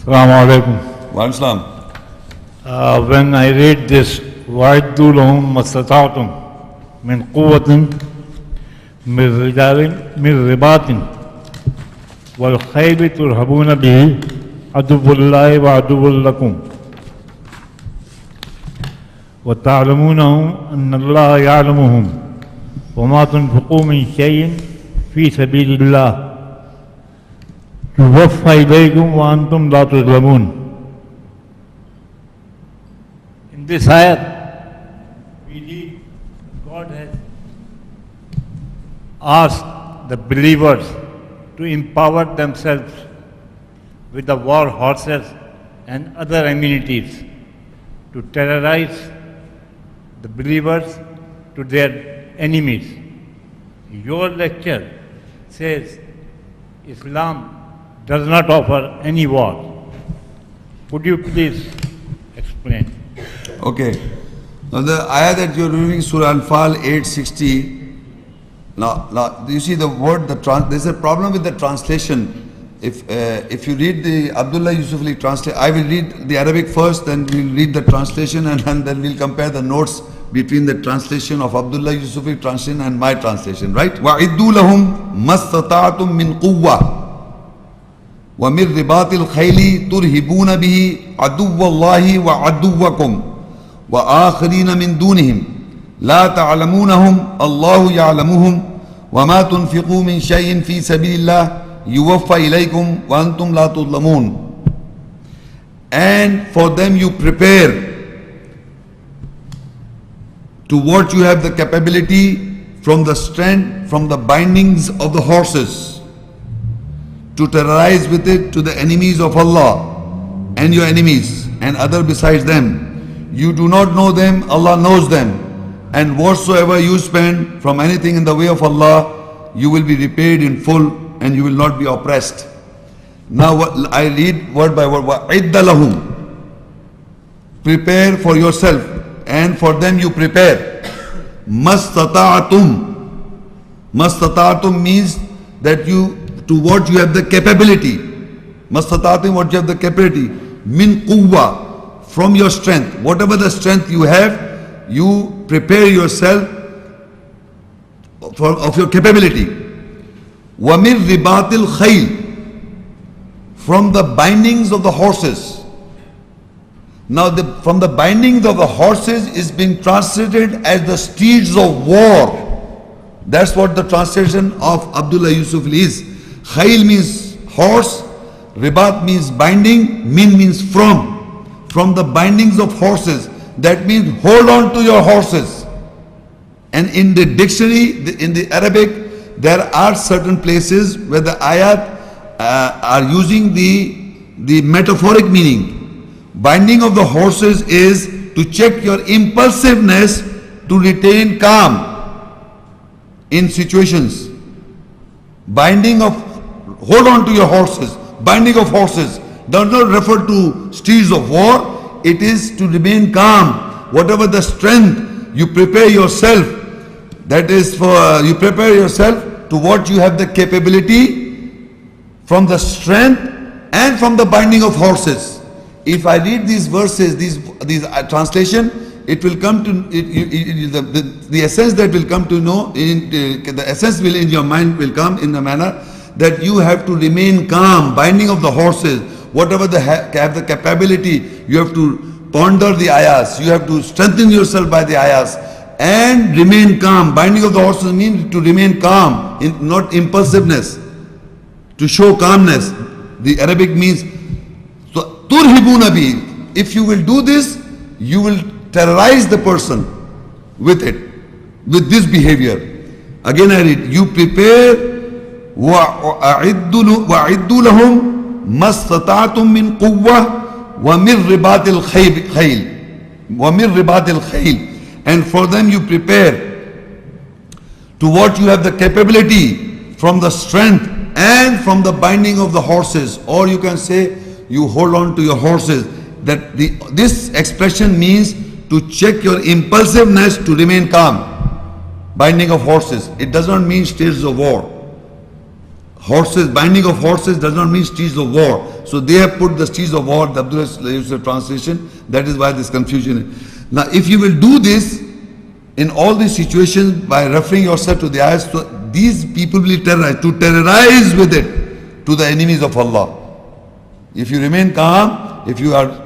Assalamu alaikum. WaaAAaduwwakum. When I read this, وَأَعِدُّوا لَهُم مَّا اسْتَطَعْتُم مِّن قُوَّةٍ مِّن رِبَاتٍ وَالْخَيْلِ تُرْهِبُونَ بِهِAAAدُوُّ اللَّهِ وَعَدُوَّكُمْ وَتَعْلَمُونَهُمْ أَنَّ اللَّهَ يَعْلَمُهُمْ وَمَتُنفِقُوا مِن شَيْءٍ فِي سَبِيلِ اللَّهِ yuwaffa ilaykumwaantum la tuthlamoon. In this ayat, we read God has asked the believers to empower themselves with the war horses and other amenities to terrorize the believers to their enemies. Your lecture says Islam does not offer any war. Could you please explain? Okay. Now the ayah that you're reading, Surah Anfal 860. Now, you see the word, there's a problem with the translation. If you read the Abdullah Yusufli translation, I will read the Arabic first, then we'll read the translation, and then we'll compare the notes between the translation of Abdullah Yusufli translation and my translation, right? وَأَعِدُّوا لَهُم مَّا اسْتَطَعْتُم مِّن قُوَّةٍ وَمِن رِبَاتِ الْخَيْلِ تُرْهِبُونَ بِهِAَAدُوَّ اللَّهِ وَعَأَدُوَّكُمْ وَآخَرِينَ mindoonihim لَا تَعْلَمُونَهُمْ Allahu yaAAlamuhum wamatunfiqoo min shay-in fi sabilillah yuwaffa ilaykumwaantum la tuthlamoon. And for them you prepare to what you have the capability from the strength, from the bindings of the horses, to terrorize with it to the enemies of Allah and your enemies and other besides them. You do not know them, Allah knows them. And whatsoever you spend from anything in the way of Allah, you will be repaid in full and you will not be oppressed. Now I read word by word. وَأَعِدَّ لَهُم. Prepare for yourself, and for them you prepare. مَا اسْتَطَعْتُم. مَا اسْتَطَعْتُم means that you, to what you have the capability. مَا اسْتَطَعْتُم, what you have the capability. Min quwwa, from your strength. Whatever the strength you have, you prepare yourself of your capability. Wamin ribati alkhayli, from the bindings of the horses. Now from the bindings of the horses is being translated as the steeds of war. That's what the translation of Abdullah Yusuf is. Khayl means horse, ribat means binding, min means from the bindings of horses. That means hold on to your horses. And in the dictionary, in the Arabic, there are certain places where the ayat are using the metaphoric meaning. Binding of the horses is to check your impulsiveness to retain calm in situations. Binding of, hold on to your horses. Binding of horses does not refer to steeds of war. It is to remain calm. Whatever the strength, you prepare yourself. That is for, you prepare yourself to what you have the capability from the strength and from the binding of horses. If I read these verses, these translation, it will come to, the essence that will come to know, the essence will in your mind will come in a manner that you have to remain calm, binding of the horses. Whatever have the capability, you have to ponder the ayahs, you have to strengthen yourself by the ayahs and remain calm. Binding of the horses means to remain calm, not impulsiveness, to show calmness. The Arabic means turhiboona. If you will do this, you will terrorize the person with it, with this behavior. Again I read, you prepare وَأَعِدُّوا لَهُم مَّا اسْتَطَعْتُم مِّن قُوَّةٍ وَمِن رِبَاتِ الْخَيْلِ. And for them you prepare to what you have the capability from the strength and from the binding of the horses. Or you can say you hold on to your horses. That this expression means to check your impulsiveness to remain calm. Binding of horses. It does not mean stages of war. Horses, binding of horses does not mean steeds of war. So they have put the steeds of war, the Abdullah Yusuf translation. That is why this confusion. Now if you will do this in all these situations by referring yourself to the ayahs, so these people will terrorize with it to the enemies of Allah. If you remain calm, if you have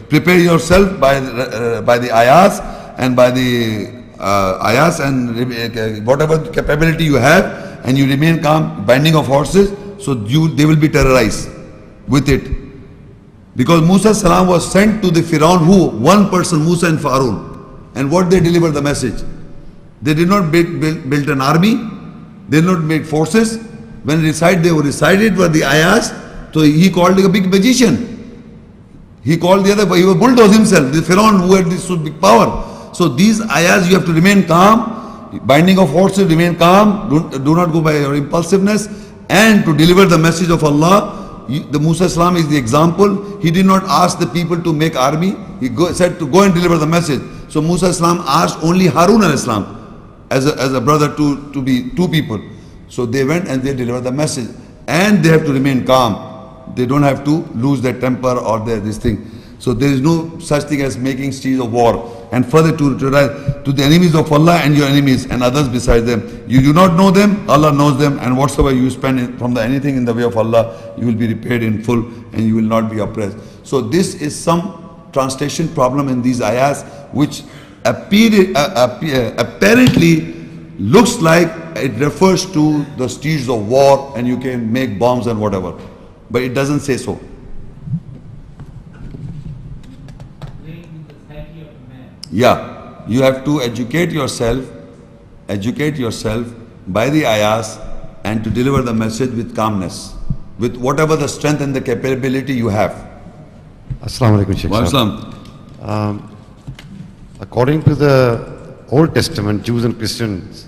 prepared yourself by the ayahs and by the ayahs and whatever capability you have, and you remain calm, binding of horses, so they will be terrorized with it. Because Musa salam was sent to the Firaun, who? One person, Musa and Farun. And what they delivered the message? They did not build an army, they did not make forces. When they were recited were the ayahs, so he called a big magician. He called the other, he was bulldoze himself, the Firaun who had this so big power. So these ayahs, you have to remain calm, binding of horses, remain calm, do not go by your impulsiveness, and to deliver the message of Allah. The Musa Islam is the example. He did not ask the people to make army. He said to go and deliver the message. So Musa Islam asked only Harun al-Islam as a brother to be two people. So they went and they delivered the message. And they have to remain calm. They don't have to lose their temper or this thing. So there is no such thing as making steeds of war. And further to the enemies of Allah and your enemies and others besides them. You do not know them, Allah knows them, and whatsoever you spend from anything in the way of Allah, you will be repaid in full and you will not be oppressed. So this is some translation problem in these ayahs, which apparently looks like it refers to the steeds of war and you can make bombs and whatever. But it doesn't say so. Yeah, you have to educate yourself by the ayahs and to deliver the message with calmness, with whatever the strength and the capability you have. Assalamu alaikum, Shaikh. Wa According to the Old Testament, Jews and Christians